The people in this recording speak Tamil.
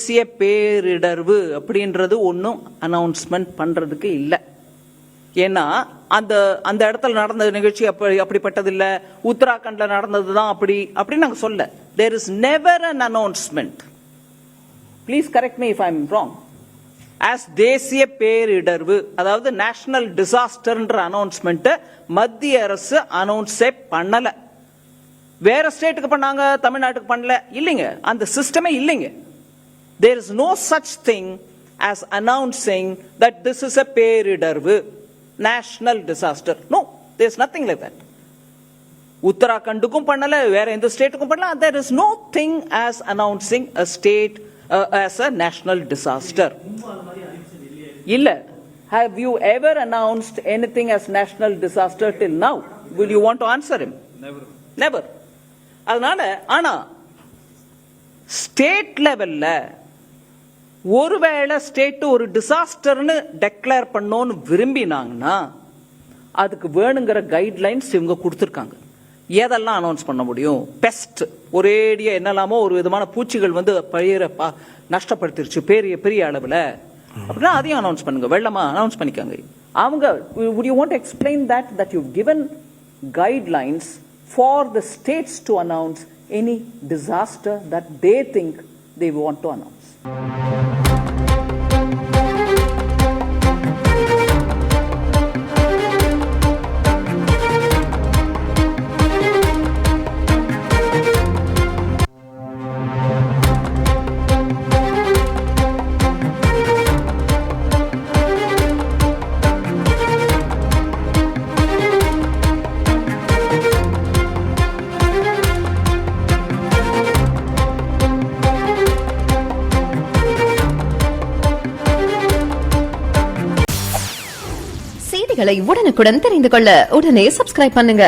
தேசிய பேரிடர்வு அப்படின்றது ஒன்றும் அனௌன்ஸ்மெண்ட் பண்றதுக்கு இல்லை. ஏன்னா அந்த அந்த இடத்துல நடந்த நிகழ்ச்சி அப்படிப்பட்டது இல்ல, உத்தராகண்ட்ல நடந்ததுதான் அப்படி நாங்க சொல்ல. There is never an announcement. Please correct me if I am wrong. As தேசிய பேரிடர்வு, அதாவது நேஷனல் டிசாஸ்டர்ன்ற அனௌன்ஸ்மெண்ட் மத்திய அரசு அனௌன்ஸே பண்ணல. வேற ஸ்டேட்டுக்கு பண்ணாங்க, தமிழ்நாட்டுக்கு பண்ணல இல்லைங்க. அந்த சிஸ்டமே இல்லைங்க. There is no such thing as announcing that this is a பேரிடர்வு, national disaster. No, there is nothing like that. உத்தராகண்டுக்கும் பண்ணல, வேற எந்த ஸ்டேட்டுக்கும் பண்ணல. There is no thing as announcing a state as a national disaster. இல்ல. Have you ever announced anything as national disaster till now? Will you want to answer him? Never. அதனால ஆனா ஸ்டேட் லெவல்ல ஒருவேளை ஸ்டேட் ஒரு டிசாஸ்டர்னு டெக்ளேர் பண்ணோன்னு விரும்பினாங்கன்னா அதுக்கு வேணுங்கிற கைட்லைன்ஸ் இவங்க கொடுத்துருக்காங்க. எதெல்லாம் அனௌன்ஸ் பண்ண முடியும்? பெஸ்ட், ஒரேடியா என்னெல்லாமோ ஒரு விதமான பூச்சிகள் வந்து பயிரை நஷ்டப்படுத்திருச்சு பெரிய பெரிய அளவில் அப்படின்னா அதையும் அனௌன்ஸ் பண்ணுங்க. வெள்ளமா அனௌன்ஸ் பண்ணிக்காங்க. அவங்க would you want to explain that you've given guidelines for the states to announce any disaster that they think they want to announce? செய்திகளை உடனுக்குடன் தெரிந்து கொள்ள உடனே சப்ஸ்கிரைப் பண்ணுங்க.